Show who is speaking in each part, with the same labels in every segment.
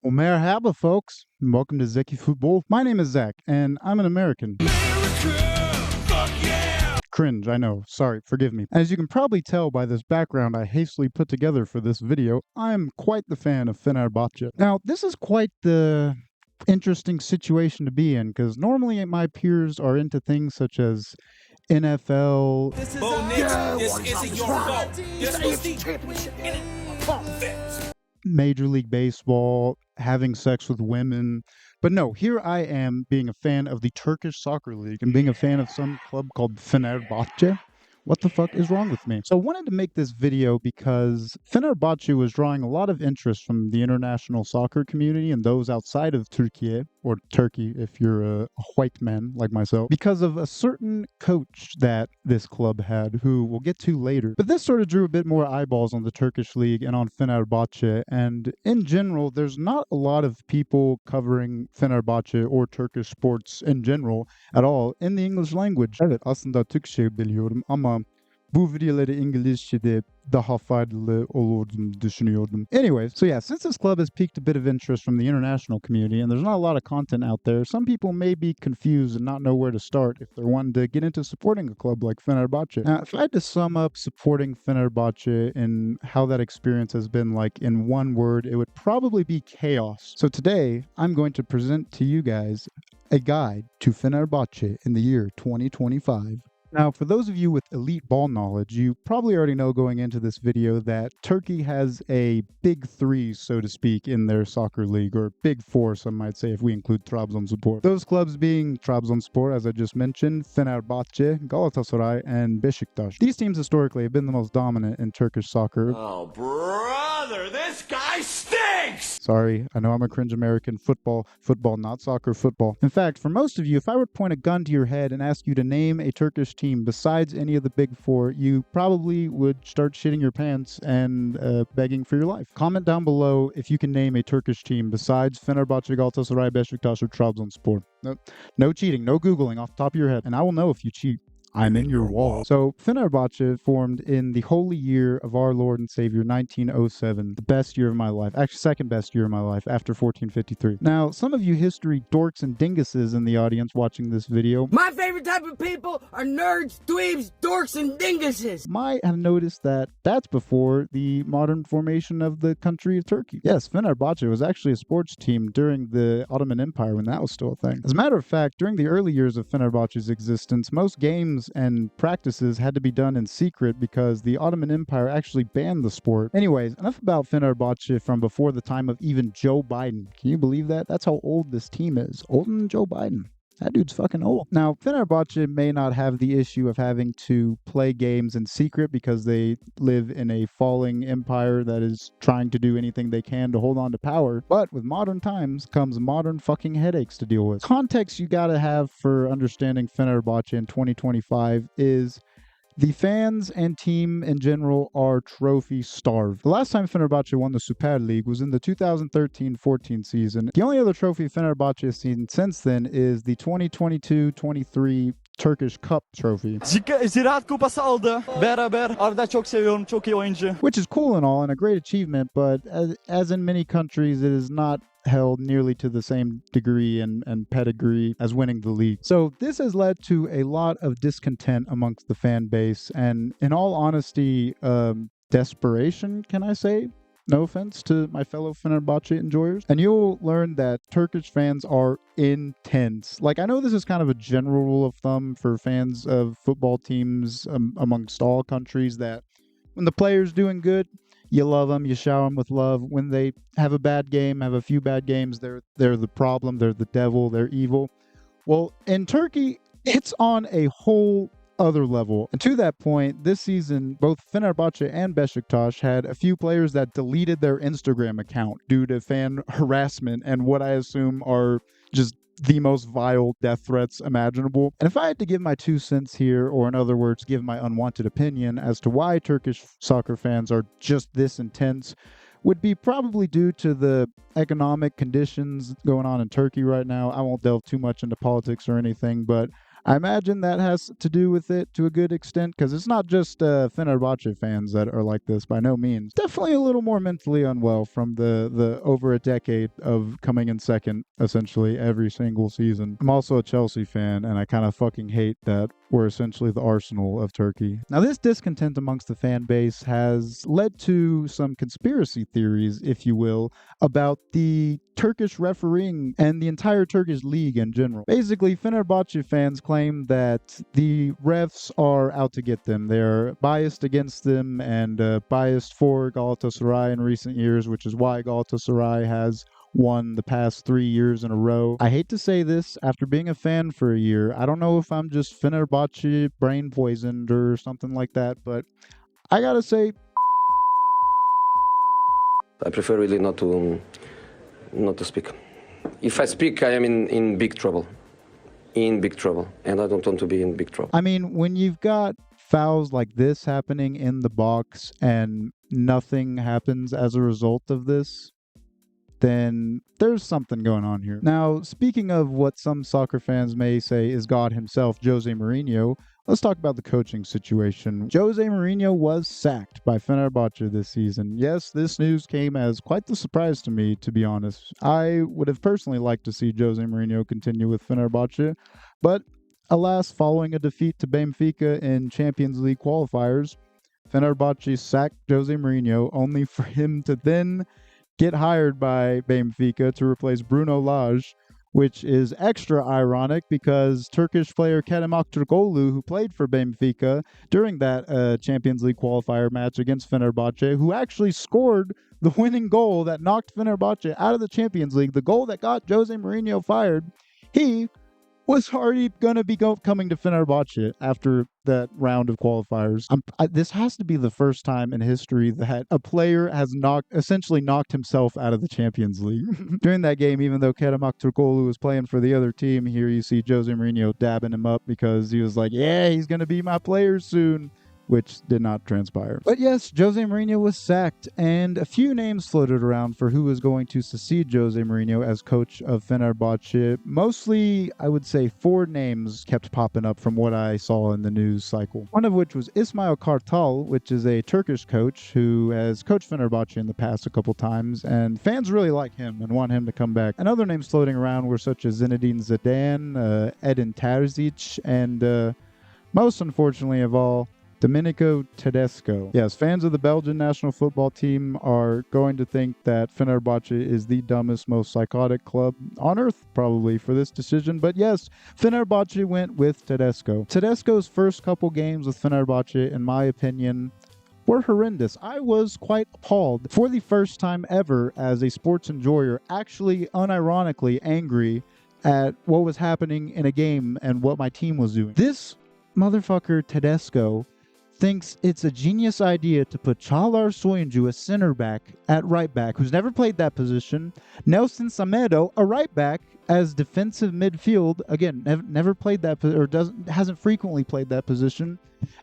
Speaker 1: Well, merhaba, folks, and welcome to Zeki Futbol. My name is Zach, and I'm an American. America! Fuck yeah! Cringe, I know. Sorry, forgive me. As you can probably tell by this background I hastily put together for this video, I am quite the fan of Fenerbahçe. Now, this is quite the interesting situation to be in, because normally my peers are into things such as NFL.
Speaker 2: This is this isn't your fault. This was the championship.
Speaker 1: Major League Baseball, having sex with women. But no, here I am being a fan of the Turkish Soccer League and being a fan of some club called Fenerbahçe. What the fuck is wrong with me? So I wanted to make this video because Fenerbahçe was drawing a lot of interest from the international soccer community and those outside of Turkey, or Turkey if you're a white man like myself, because of a certain coach that this club had, who we'll get to later. But this sort of drew a bit more eyeballs on the Turkish league and on Fenerbahçe, and in general, there's not a lot of people covering Fenerbahçe or Turkish sports in general at all in the English language. Evet, aslında Türkçe biliyorum ama bu videoları İngilizce'de daha faydalı olurduğunu düşünüyordum. Anyways, so yeah, since this club has piqued a bit of interest from the international community and there's not a lot of content out there, some people may be confused and not know where to start if they're wanting to get into supporting a club like Fenerbahçe. Now, if I had to sum up supporting Fenerbahçe and how that experience has been like in one word, it would probably be chaos. So today, I'm going to present to you guys a guide to Fenerbahçe in the year 2025. Now, for those of you with elite ball knowledge, you probably already know going into this video that Turkey has a big three, so to speak, in their soccer league, or big four, some might say, if we include Trabzonspor. Those clubs being Trabzonspor, as I just mentioned, Fenerbahçe, Galatasaray, and Beşiktaş. These teams historically have been the most dominant in Turkish soccer.
Speaker 2: Oh, brother, this guy stinks!
Speaker 1: Sorry, I know I'm a cringe American. Football, not soccer, football. In fact, for most of you, if I were to point a gun to your head and ask you to name a Turkish team besides any of the big four, you probably would start shitting your pants and begging for your life. Comment down below if you can name a Turkish team besides Fenerbahçe, Galatasaray, Beşiktaş, or Trabzonspor. No cheating, no Googling off the top of your head, and I will know if you cheat. I'm in your wall. So, Fenerbahçe formed in the holy year of our Lord and Savior, 1907. The best year of my life. Actually, second best year of my life, after 1453. Now, some of you history dorks and dinguses in the audience watching this video
Speaker 3: my favorite type of people are nerds, dweebs, dorks, and dinguses.
Speaker 1: might have noticed that that's before the modern formation of the country of Turkey. Yes, Fenerbahçe was actually a sports team during the Ottoman Empire when that was still a thing. As a matter of fact, during the early years of Fenerbahçe's existence, most games and practices had to be done in secret because the Ottoman Empire actually banned the sport. Anyways, enough about Fenerbahçe from before the time of even Joe Biden. Can you believe that? That's how old this team is. Older than Joe Biden. That dude's fucking old. Now, Fenerbahçe may not have the issue of having to play games in secret because they live in a falling empire that is trying to do anything they can to hold on to power. But with modern times comes modern fucking headaches to deal with. Context you gotta have for understanding Fenerbahçe in 2025 is the fans and team in general are trophy starved. The last time Fenerbahçe won the Super League was in the 2013-14 season. The only other trophy Fenerbahçe has seen since then is the 2022-23 Turkish Cup trophy.
Speaker 4: Ziraat Kupası aldı. Beraber. Arda çok seviyorum. Çok iyi oyuncu.
Speaker 1: Which is cool and all and a great achievement, but as in many countries, it is not held nearly to the same degree and pedigree as winning the league. So this has led to a lot of discontent amongst the fan base and, in all honesty, desperation, can I say? No offense to my fellow Fenerbahçe enjoyers. And you'll learn that Turkish fans are intense. Like, I know this is kind of a general rule of thumb for fans of football teams amongst all countries, that when the player's doing good, you love them, you shower them with love. When they have a bad game, have a few bad games, they're the problem, they're the devil, they're evil. Well, in Turkey, it's on a whole other level. And to that point, this season, both Fenerbahçe and Beşiktaş had a few players that deleted their Instagram account due to fan harassment and what I assume are just the most vile death threats imaginable. And if I had to give my 2 cents here, or in other words, give my unwanted opinion as to why Turkish soccer fans are just this intense, would be probably due to the economic conditions going on in Turkey right now. I won't delve too much into politics or anything, but I imagine that has to do with it to a good extent, because it's not just Fenerbahçe fans that are like this, by no means. Definitely a little more mentally unwell from the over a decade of coming in second, essentially, every single season. I'm also a Chelsea fan, and I kind of fucking hate that we're essentially the Arsenal of Turkey. Now, this discontent amongst the fan base has led to some conspiracy theories, if you will, about the Turkish refereeing and the entire Turkish league in general. Basically, Fenerbahçe fans claim that the refs are out to get them. They're biased against them and biased for Galatasaray in recent years, which is why Galatasaray has won the past 3 years in a row. I hate to say this, after being a fan for a year, I don't know if I'm just Fenerbahçe brain poisoned or something like that, but I gotta say,
Speaker 5: I prefer really not to speak. If I speak, I am in big trouble. In big trouble. And I don't want to be in big trouble.
Speaker 1: I mean, when you've got fouls like this happening in the box and nothing happens as a result of this, then there's something going on here. Now, speaking of what some soccer fans may say is God himself, Jose Mourinho, let's talk about the coaching situation. Jose Mourinho was sacked by Fenerbahçe this season. Yes, this news came as quite the surprise to me, to be honest. I would have personally liked to see Jose Mourinho continue with Fenerbahçe, but alas, following a defeat to Benfica in Champions League qualifiers, Fenerbahçe sacked Jose Mourinho only for him to then get hired by Benfica to replace Bruno Lage, which is extra ironic because Turkish player Kerem Aktürkoğlu, who played for Benfica during that Champions League qualifier match against Fenerbahçe, who actually scored the winning goal that knocked Fenerbahçe out of the Champions League, the goal that got Jose Mourinho fired, he was already going to be coming to Fenerbahçe after that round of qualifiers. This has to be the first time in history that a player has essentially knocked himself out of the Champions League. During that game, even though Kerem Aktürkoğlu was playing for the other team, here you see Jose Mourinho dabbing him up because he was like, yeah, he's going to be my player soon, which did not transpire. But yes, Jose Mourinho was sacked, and a few names floated around for who was going to succeed Jose Mourinho as coach of Fenerbahçe. Mostly, I would say 4 names kept popping up from what I saw in the news cycle. One of which was Ismail Kartal, which is a Turkish coach who has coached Fenerbahçe in the past a couple times, and fans really like him and want him to come back. And other names floating around were such as Zinedine Zidane, Edin Terzic, and most unfortunately of all, Domenico Tedesco. Yes, fans of the Belgian national football team are going to think that Fenerbahçe is the dumbest, most psychotic club on earth, probably, for this decision. But yes, Fenerbahçe went with Tedesco. Tedesco's first couple games with Fenerbahçe, in my opinion, were horrendous. I was quite appalled for the first time ever as a sports enjoyer, actually unironically angry at what was happening in a game and what my team was doing. This motherfucker Tedesco thinks it's a genius idea to put Çağlar Soyuncu, a center back, at right back, who's never played that position, Nelson Semedo, a right back, as defensive midfield, again, never played that, or hasn't frequently played that position,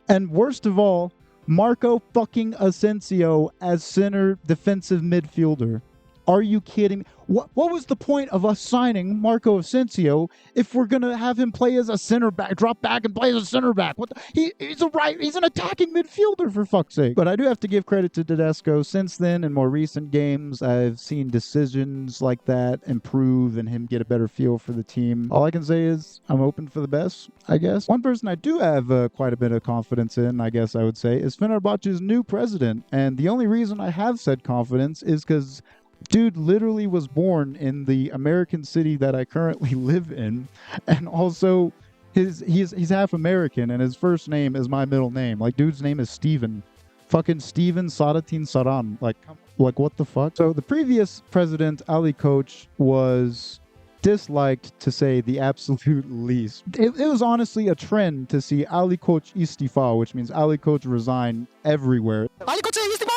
Speaker 1: and worst of all, Marco fucking Asensio as center defensive midfielder. Are you kidding me? What was the point of us signing Marco Asensio if we're going to have him play as a center back, drop back and play as a center back? He's an attacking midfielder, for fuck's sake. But I do have to give credit to Tedesco. Since then, in more recent games, I've seen decisions like that improve and him get a better feel for the team. All I can say is I'm open for the best, I guess. One person I do have quite a bit of confidence in, I guess I would say, is Fenerbahçe's new president. And the only reason I have said confidence is because dude literally was born in the American city that I currently live in, and also he's half American, and his first name is my middle name. Like, dude's name is Steven. Fucking Steven Sadatin Saran. Like what the fuck? So the previous president, Ali Koç, was disliked, to say the absolute least. It was honestly a trend to see Ali Koç istifa, which means Ali Koç resign everywhere.
Speaker 4: Ali Koç'a istifa!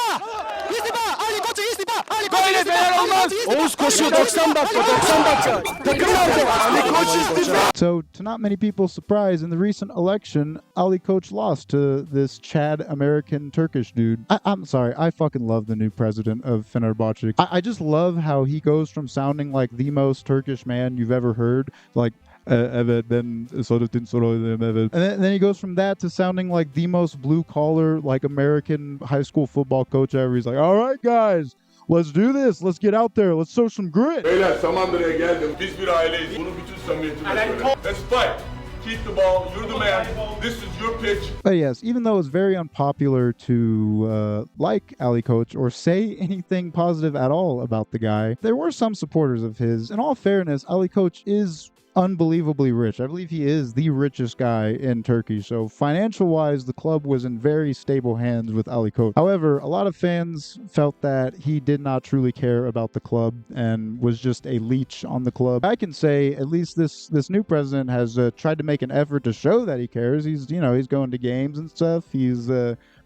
Speaker 4: İstifa! Ali Koç'a istifa! Ali
Speaker 2: Böyle Fener olmaz. Oğuz koşuyor 90 dakika 90 dakika. Takım nerede? Ali Koç istifa.
Speaker 1: So, to not many people's surprise, in the recent election, Ali Koç lost to this Chad American Turkish dude. I'm sorry, I fucking love the new president of Fenerbahçe. I just love how he goes from sounding like the most Turkish man you've ever heard, like Evet, ben Saadettin Saraylı'yım, evet. And then he goes from that to sounding like the most blue-collar, like American high school football coach ever. He's like, all right, guys, let's do this. Let's get out there. Let's show some grit.
Speaker 6: Beyler Samandıra'ya geldim. Biz bir aileyiz. Bunu bütün samimiyetimle söylüyorum. Let's fight. Keep the ball. You're the man. This is your pitch.
Speaker 1: But yes, even though it's very unpopular to like Ali Koç or say anything positive at all about the guy, there were some supporters of his. In all fairness, Ali Koç is unbelievably rich. I believe he is the richest guy in Turkey. So financial-wise, the club was in very stable hands with Ali Koç. However, a lot of fans felt that he did not truly care about the club and was just a leech on the club. I can say at least this new president has tried to make an effort to show that he cares. He's going to games and stuff. He's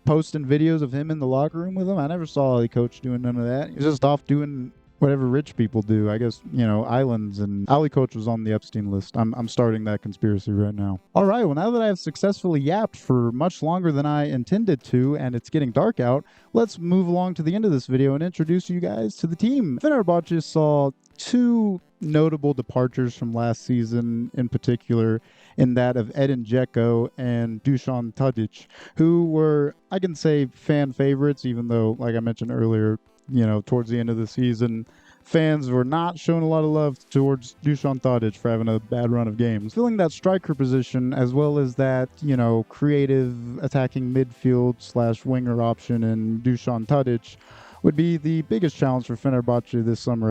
Speaker 1: posting videos of him in the locker room with him. I never saw Ali Koç doing none of that. He's just off doing whatever rich people do. I guess, islands, and Ali Koç was on the Epstein list. I'm starting that conspiracy right now. All right, well, now that I have successfully yapped for much longer than I intended to, and it's getting dark out, let's move along to the end of this video and introduce you guys to the team. Fenerbahçe saw two notable departures from last season, in particular, in that of Edin Dzeko and Dušan Tadić, who were, I can say, fan favorites, even though, like I mentioned earlier, towards the end of the season, fans were not showing a lot of love towards Dušan Tadić for having a bad run of games. Filling that striker position, as well as that, creative attacking midfield / winger option in Dušan Tadić, would be the biggest challenge for Fenerbahçe this summer.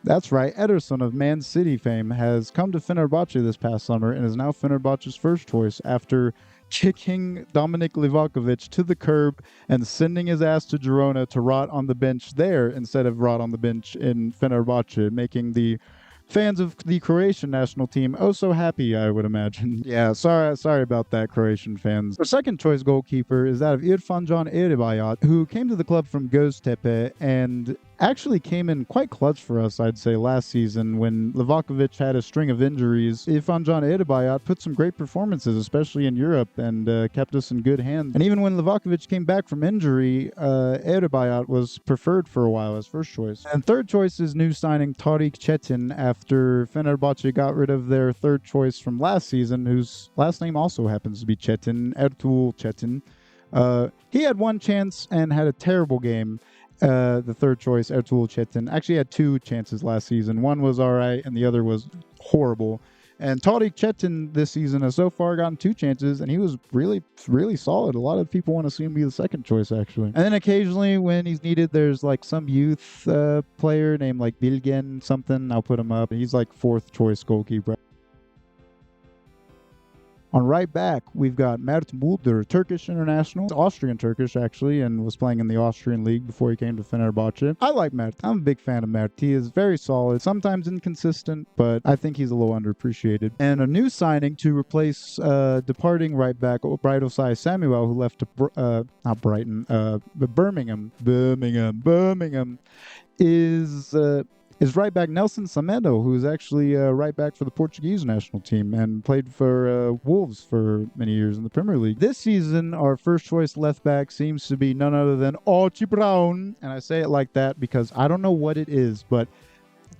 Speaker 1: That's right, Ederson of Man City fame has come to Fenerbahçe this past summer and is now Fenerbahçe's first choice after kicking Dominik Livakovic to the curb and sending his ass to Girona to rot on the bench there instead of rot on the bench in Fenerbahçe, making the fans of the Croatian national team oh so happy, I would imagine. Yeah, sorry about that, Croatian fans. Our second choice goalkeeper is that of İrfancan Eribayat, who came to the club from Göztepe and actually came in quite clutch for us, I'd say, last season when Livakovic had a string of injuries. İrfancan Eribayat put some great performances, especially in Europe, and kept us in good hands. And even when Livakovic came back from injury, Eribayat was preferred for a while as first choice. And third choice is new signing Tariq Çetin after Fenerbahçe got rid of their third choice from last season, whose last name also happens to be Çetin, Ertuğrul Çetin. He had one chance and had a terrible game. The third choice, Ertuğrul Çetin, actually had two chances last season. One was all right, and the other was horrible. And Tariq Çetin this season has so far gotten two chances, and he was really, really solid. A lot of people want to see him be the second choice, actually. And then occasionally, when he's needed, there's like some youth player named like Bilgen something. I'll put him up. He's like fourth choice goalkeeper. On right back, we've got Mert Mulder, Turkish international, Austrian-Turkish actually, and was playing in the Austrian league before he came to Fenerbahçe. I like Mert. I'm a big fan of Mert. He is very solid, sometimes inconsistent, but I think he's a little underappreciated. And a new signing to replace departing right back Brightlesai Samuel, who left to not Brighton, but Birmingham, is right back Nelson Semedo, who is actually right back for the Portuguese national team and played for Wolves for many years in the Premier League. This season, our first choice left back seems to be none other than Archie Brown. And I say it like that because I don't know what it is, but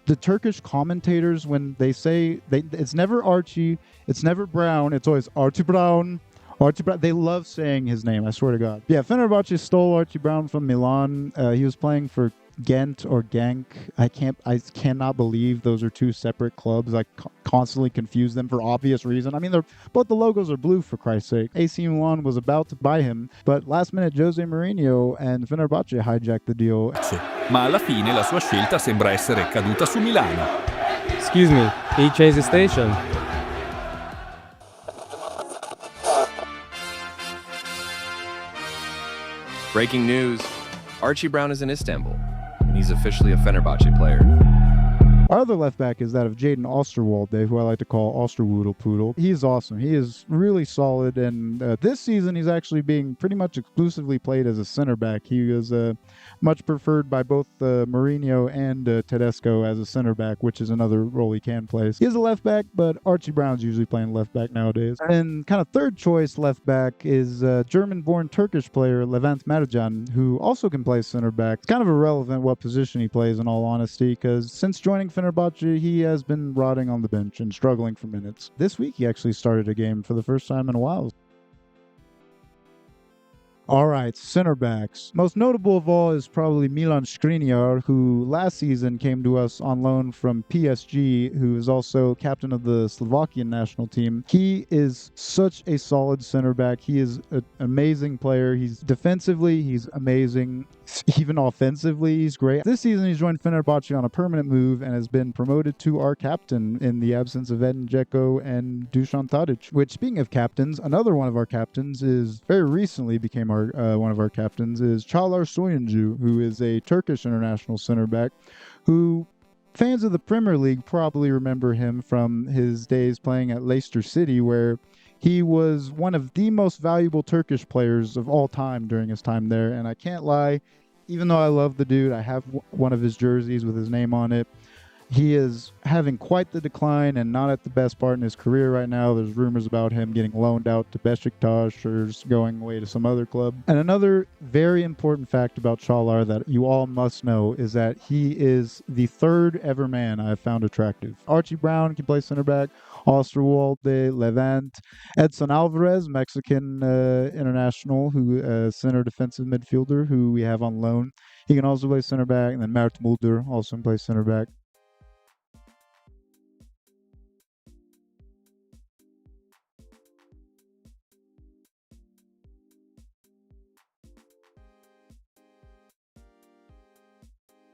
Speaker 1: the Turkish commentators, when they say, it's never Archie, it's never Brown, it's always Archie Brown. Archie Brown, they love saying his name, I swear to God. Yeah, Fenerbahçe stole Archie Brown from Milan. He was playing for Ghent or Genk. I cannot believe those are two separate clubs. I constantly confuse them for obvious reason. I mean, both the logos are blue, for Christ's sake. AC Milan was about to buy him, but last minute Jose Mourinho and Fenerbahçe hijacked the deal.
Speaker 7: Ma alla fine la sua scelta sembra essere caduta su Milano.
Speaker 2: Excuse me, he changed the station.
Speaker 8: Breaking news. Archie Brown is in Istanbul, and he's officially a Fenerbahçe player.
Speaker 1: Our other left back is that of Jaden Osterwalde, who I like to call Osterwoodle. He's awesome. He is really solid, and this season he's actually being pretty much exclusively played as a center back. He is much preferred by both Mourinho and Tedesco as a center back, which is another role he can play. He is a left back, but Archie Brown's usually playing left back nowadays. And kind of third choice left back is German-born Turkish player Levent Mercan, who also can play center back. It's kind of irrelevant what position he plays, in all honesty, because since joining Fenerbahçe, he has been rotting on the bench and struggling for minutes. This week, he actually started a game for the first time in a while. All right, center backs. Most notable of all is probably Milan Skriniar, who last season came to us on loan from PSG, who is also captain of the Slovakian national team. He is such a solid center back. He is an amazing player. He's defensively, he's amazing. Even offensively, he's great. This season, he's joined Fenerbahçe on a permanent move and has been promoted to our captain in the absence of Edin Dzeko and Dusan Tadic. Which, speaking of captains, another one of our captains is very recently became our one of our captains is Çağlar Soyuncu, who is a Turkish international center back, who fans of the Premier League probably remember him from his days playing at Leicester City, where he was one of the most valuable Turkish players of all time during his time there. And I can't lie, even though I love the dude, I have one of his jerseys with his name on it. He is having quite the decline and not at the best part in his career right now. There's rumors about him getting loaned out to Besiktas or going away to some other club. And another very important fact about Çağlar that you all must know is that he is the third ever man I have found attractive. Archie Brown can play center back, Osterwolde, Levant, Edson Alvarez, Mexican international, who center defensive midfielder, who we have on loan. He can also play center back, and then Mert Mulder also can play center back.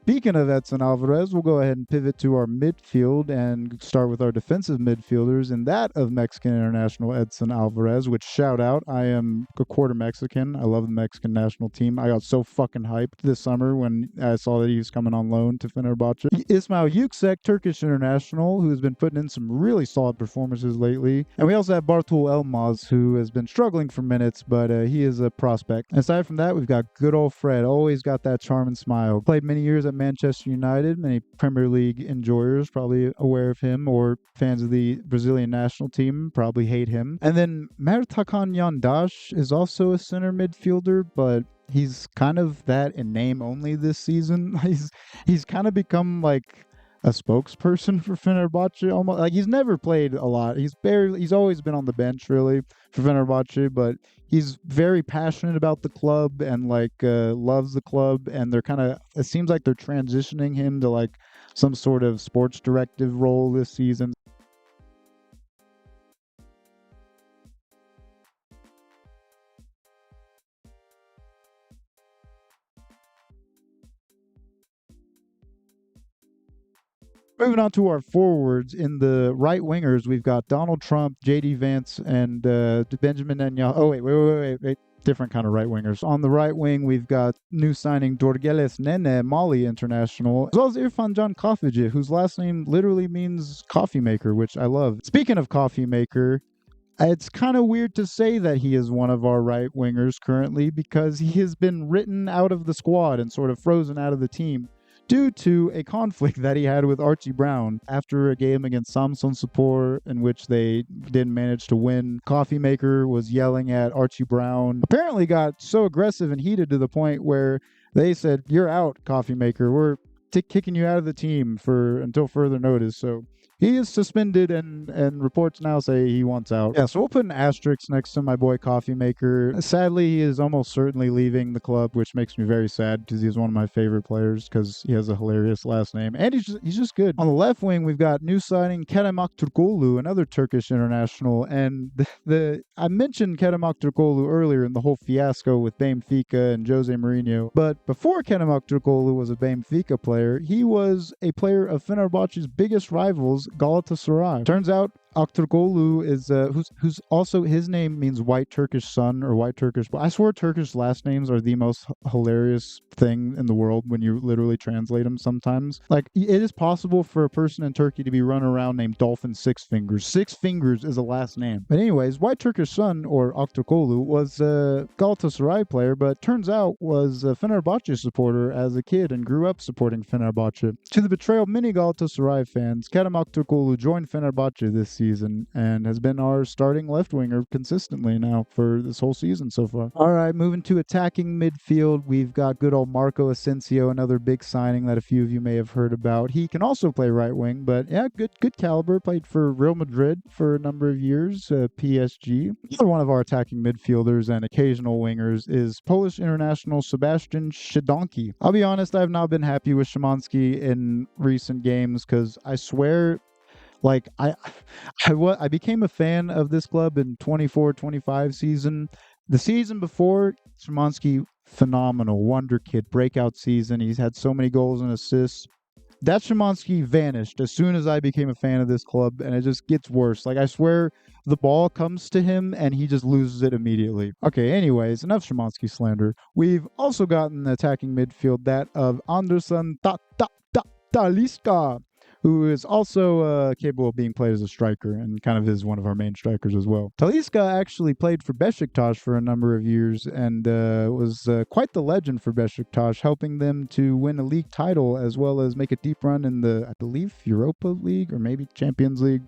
Speaker 1: Speaking of Edson Alvarez, we'll go ahead and pivot to our midfield and start with our defensive midfielders, and that of Mexican international Edson Alvarez, which shout out, I am a quarter Mexican. I love the Mexican national team. I got so fucking hyped this summer when I saw that he was coming on loan to Fenerbahçe. Ismail Yüksek, Turkish international, who has been putting in some really solid performances lately. And we also have Bartol Elmaz, who has been struggling for minutes, but he is a prospect. Aside from that, we've got good old Fred, always got that charm and smile. Played many years at Manchester United. Many Premier League enjoyers probably aware of him, or fans of the Brazilian national team probably hate him. And then Mert Hakan Yandaş is also a center midfielder, but he's kind of that in name only this season. He's kind of become like a spokesperson for Fenerbahçe almost. Like, he's never played a lot. He's always been on the bench really for Fenerbahçe, but he's very passionate about the club and loves the club, and it seems like they're transitioning him to like some sort of sports directive role this season. Moving on to our forwards, in the right wingers, we've got Donald Trump, J.D. Vance, and Benjamin Netanyahu. Oh, wait. Different kind of right wingers. On the right wing, we've got new signing Dorgeles Nene, Mali international, as well as Irfan Can Kahveci, whose last name literally means coffee maker, which I love. Speaking of coffee maker, it's kind of weird to say that he is one of our right wingers currently, because he has been written out of the squad and sort of frozen out of the team due to a conflict that he had with Archie Brown after a game against Samsunspor in which they didn't manage to win. Coffee Maker was yelling at Archie Brown, apparently got so aggressive and heated to the point where they said, "You're out, Coffee Maker. We're kicking you out of the team until further notice." So he is suspended, and reports now say he wants out. Yeah, so we'll put an asterisk next to my boy Coffee Maker. Sadly, he is almost certainly leaving the club, which makes me very sad because he's one of my favorite players because he has a hilarious last name, and he's just good. On the left wing, we've got new signing Kerem Aktürkoğlu, another Turkish international, and I mentioned Kerem Aktürkoğlu earlier in the whole fiasco with Benfica and Jose Mourinho, but before Kerem Aktürkoğlu was a Benfica player, he was a player of Fenerbahçe's biggest rivals, Galatasaray. Turns out Aktürkoğlu is who's also, his name means white Turkish son or white Turkish. But I swear Turkish last names are the most hilarious thing in the world when you literally translate them sometimes. Like, it is possible for a person in Turkey to be run around named Dolphin Six Fingers. Six Fingers is a last name. But anyways, white Turkish son, or Aktürkoğlu, was a Galatasaray player, but turns out was a Fenerbahçe supporter as a kid and grew up supporting Fenerbahçe. To the betrayal of many Galatasaray fans, Kerem Aktürkoğlu joined Fenerbahçe this season season and has been our starting left winger consistently now for this whole season so far. All right, moving to attacking midfield, we've got good old Marco Asensio, another big signing that a few of you may have heard about. He can also play right wing, but yeah, good caliber. Played for Real Madrid for a number of years, PSG. Another one of our attacking midfielders and occasional wingers is Polish international Sebastian Szydonki. I'll be honest, I've not been happy with Szymanski in recent games because I swear, like I became a fan of this club in 24-25 season. The season before, Szymanski, phenomenal, wonder kid, breakout season. He's had so many goals and assists. That Szymanski vanished as soon as I became a fan of this club, and it just gets worse. Like, I swear, the ball comes to him, and he just loses it immediately. Okay, anyways, enough Szymanski slander. We've also gotten the attacking midfield, that of Anderson Talisca, who is also capable of being played as a striker and kind of is one of our main strikers as well. Talisca actually played for Besiktas for a number of years and was quite the legend for Besiktas, helping them to win a league title as well as make a deep run in the, I believe, Europa League or maybe Champions League.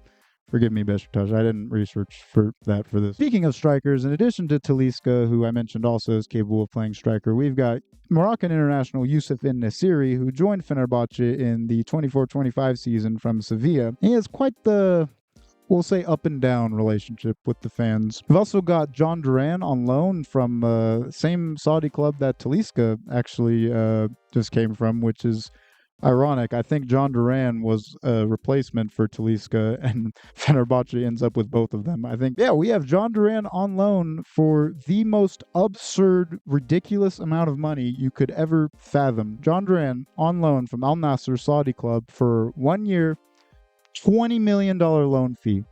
Speaker 1: Forgive me, Besiktas. I didn't research for this. Speaking of strikers, in addition to Talisca, who I mentioned also is capable of playing striker, we've got Moroccan international Youssef En-Nesyri, who joined Fenerbahçe in the 24-25 season from Sevilla. He has quite the, we'll say, up and down relationship with the fans. We've also got John Duran on loan from same Saudi club that Talisca actually just came from, which is ironic. I think John Duran was a replacement for Talisca, and Fenerbahçe ends up with both of them. I think, yeah, we have John Duran on loan for the most absurd, ridiculous amount of money you could ever fathom. John Duran on loan from Al Nassr Saudi club for 1 year, $20 million loan fee.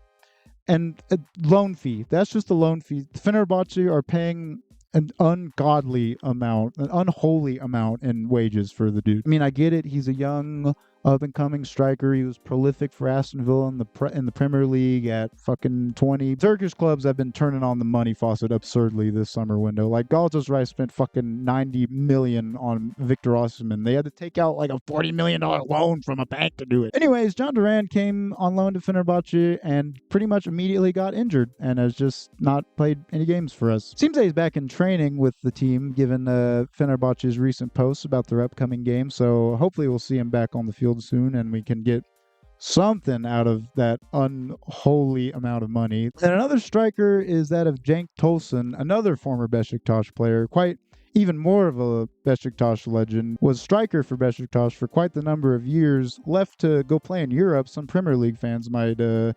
Speaker 1: And a loan fee, that's just a loan fee. Fenerbahçe are paying an ungodly amount, an unholy amount in wages for the dude. I mean, I get it. He's a young, up-and-coming striker. He was prolific for Aston Villa in the Premier League at fucking 20. Turkish clubs have been turning on the money faucet absurdly this summer window. Like, Galatasaray spent fucking 90 million on Victor Osimhen. They had to take out like a $40 million loan from a bank to do it. Anyways, John Duran came on loan to Fenerbahçe and pretty much immediately got injured and has just not played any games for us. Seems that he's back in training with the team, given Fenerbahçe's recent posts about their upcoming game. So hopefully we'll see him back on the field soon and we can get something out of that unholy amount of money. And another striker is that of Cenk Tosun, another former Besiktas player, quite even more of a Besiktas legend, was striker for Besiktas for quite the number of years, left to go play in Europe. Some Premier League fans might know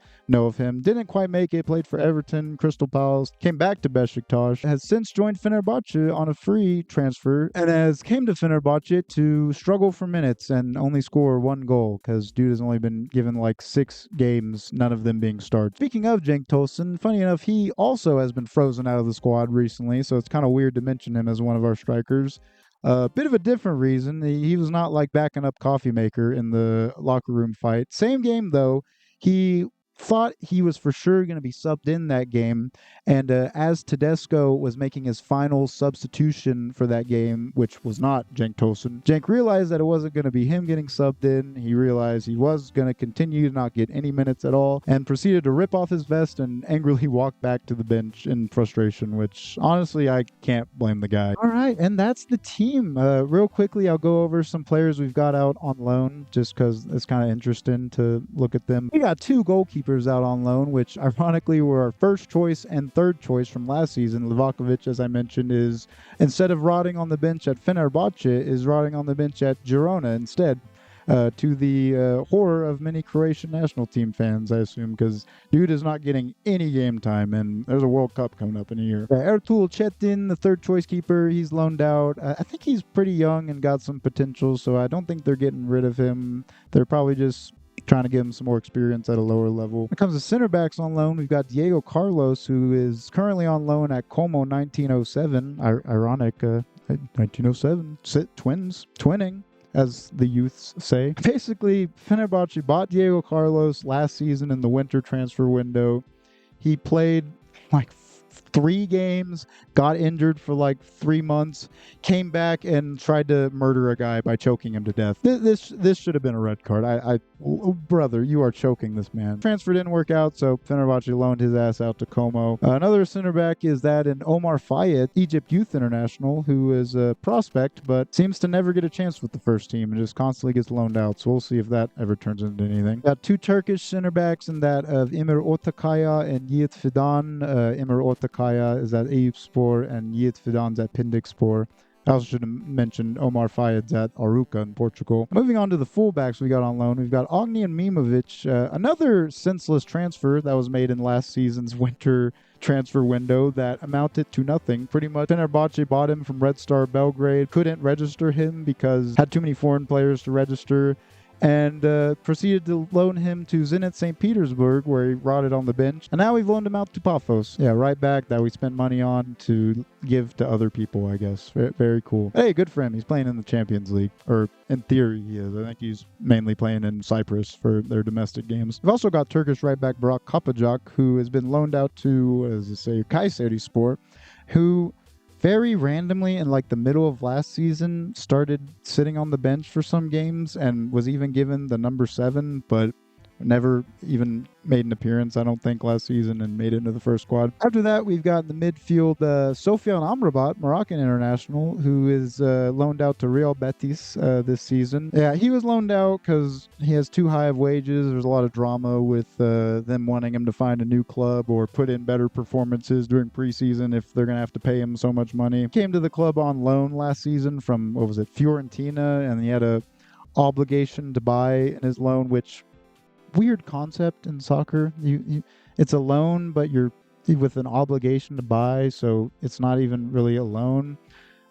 Speaker 1: of him. Didn't quite make it, played for Everton, Crystal Palace, came back to Besiktas, has since joined Fenerbahçe on a free transfer, and has came to Fenerbahçe to struggle for minutes and only score 1 goal, because dude has only been given like 6 games, none of them being started. Speaking of Cenk Tosun, funny enough, he also has been frozen out of the squad recently, so it's kind of weird to mention him as one of our strikers. A bit of a different reason. He was not like backing up Coffee Maker in the locker room fight. Same game though. He thought he was for sure going to be subbed in that game, and as Tedesco was making his final substitution for that game, which was not Cenk Tosun, Cenk realized that it wasn't going to be him getting subbed in. He realized he was going to continue to not get any minutes at all, and proceeded to rip off his vest and angrily walk back to the bench in frustration, which honestly I can't blame the guy. All right, and that's the team. Real quickly, I'll go over some players we've got out on loan just because it's kind of interesting to look at them. We got 2 goalkeepers out on loan, which ironically were our first choice and third choice from last season. Livakovic, as I mentioned, is, instead of rotting on the bench at Fenerbahce, is rotting on the bench at Girona instead. To the horror of many Croatian national team fans, I assume, because dude is not getting any game time, and there's a World Cup coming up in a year. Ertuğrul Çetin, the third choice keeper, he's loaned out. I think he's pretty young and got some potential, so I don't think they're getting rid of him. They're probably just trying to give him some more experience at a lower level. When it comes to center backs on loan, we've got Diego Carlos, who is currently on loan at Como 1907. Ironic, 1907. Twinning, as the youths say. Basically, Fenerbahce bought Diego Carlos last season in the winter transfer window. He played like 3 games, got injured for like 3 months, came back and tried to murder a guy by choking him to death. This should have been a red card. Brother, you are choking this man. Transfer didn't work out, so Fenerbahçe loaned his ass out to Como. Another center back is that in Omar Fayed, Egypt youth international, who is a prospect, but seems to never get a chance with the first team and just constantly gets loaned out. So we'll see if that ever turns into anything. Got 2 Turkish center backs in that of Emir Ortakaya and Yiğit Fidan. Emir Ortakaya is at Eyüpspor and Yiğit Fidan's at Pendikspor. I also should have mentioned Omar Fayed's at Aruca in Portugal. Moving on to the fullbacks we got on loan, we've got Ognjen Mimovic, another senseless transfer that was made in last season's winter transfer window that amounted to nothing. Pretty much Fenerbahçe bought him from Red Star Belgrade, couldn't register him because had too many foreign players to register, and proceeded to loan him to Zenit St. Petersburg, where he rotted on the bench. And now we've loaned him out to Paphos. Yeah, right back that we spent money on to give to other people, I guess. Very cool. Hey, good for him. He's playing in the Champions League. Or, in theory, he is. I think he's mainly playing in Cyprus for their domestic games. We've also got Turkish right back Burak Kapacak, who has been loaned out to, Kayserispor, who very randomly in like the middle of last season started sitting on the bench for some games and was even given the number 7, but never even made an appearance, I don't think, last season and made it into the first squad. After that, we've got in the midfield Sofian Amrabat, Moroccan international, who is loaned out to Real Betis this season. Yeah, he was loaned out because he has too high of wages. There's a lot of drama with them wanting him to find a new club or put in better performances during preseason if they're going to have to pay him so much money. Came to the club on loan last season from, Fiorentina, and he had a obligation to buy in his loan, which weird concept in soccer. It's a loan, but you're with an obligation to buy, so it's not even really a loan.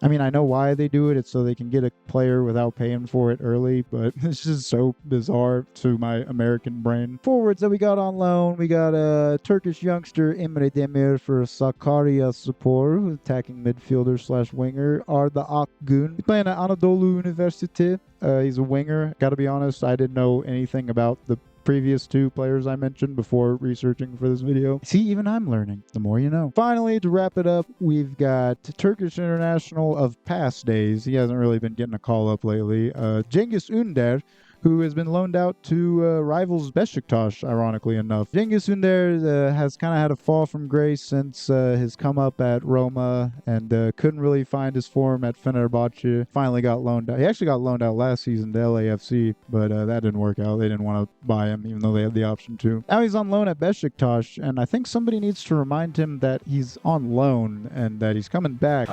Speaker 1: I mean, I know why they do it. It's so they can get a player without paying for it early, but it's just so bizarre to my American brain. Forwards that we got on loan, we got a Turkish youngster, Emre Demir, for Sakaryaspor, attacking midfielder / winger. Arda Akgün, he's playing at Anadolu University. He's a winger. Gotta be honest, I didn't know anything about the previous 2 players I mentioned before researching for this video. See, even I'm learning. The more you know. Finally, to wrap it up, we've got Turkish international of past days. He hasn't really been getting a call up lately. Cengiz Ünder, who has been loaned out to rivals Beşiktaş, ironically enough. Cengiz Ünder has kind of had a fall from grace since his come up at Roma and couldn't really find his form at Fenerbahçe. Finally got loaned out. He actually got loaned out last season to LAFC, but that didn't work out. They didn't want to buy him, even though they had the option to. Now he's on loan at Beşiktaş, and I think somebody needs to remind him that he's on loan and that he's coming back.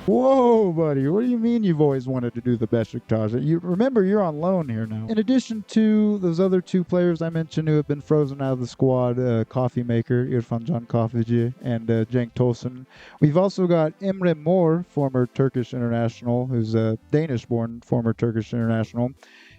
Speaker 1: Whoa, buddy. What do you mean you've always wanted to do the Beşiktaş? Remember, you're on loan here now. In addition to those other 2 players I mentioned who have been frozen out of the squad, coffee maker İrfan Can Kahveci and Cenk Tosun, we've also got Emre Mor, former Turkish international, who's a Danish-born former Turkish international.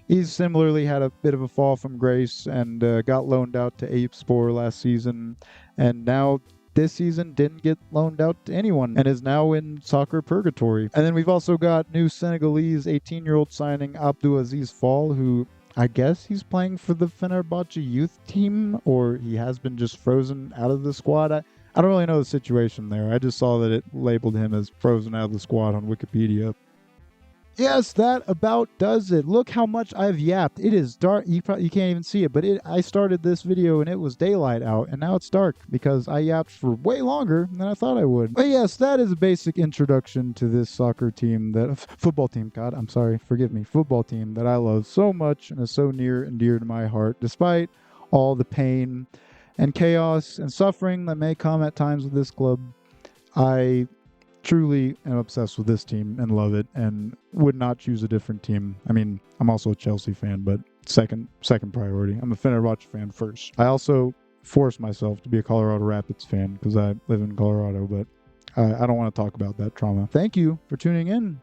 Speaker 1: He's similarly had a bit of a fall from grace and got loaned out to Eyüpspor last season, and now this season didn't get loaned out to anyone and is now in soccer purgatory. And then we've also got new Senegalese 18-year-old signing Abdulaziz Fall, who I guess he's playing for the Fenerbahçe youth team, or he has been just frozen out of the squad. I don't really know the situation there. I just saw that it labeled him as frozen out of the squad on Wikipedia. Yes, that about does it. Look how much I've yapped. It is dark. You can't even see it, but I started this video and it was daylight out, and now it's dark because I yapped for way longer than I thought I would. But yes, that is a basic introduction to this soccer team, football team that I love so much and is so near and dear to my heart, despite all the pain and chaos and suffering that may come at times with this club. I truly am obsessed with this team and love it and would not choose a different team. I mean, I'm also a Chelsea fan, but second priority. I'm a Fenerbahçe fan first. I also force myself to be a Colorado Rapids fan because I live in Colorado, but I don't want to talk about that trauma. Thank you for tuning in.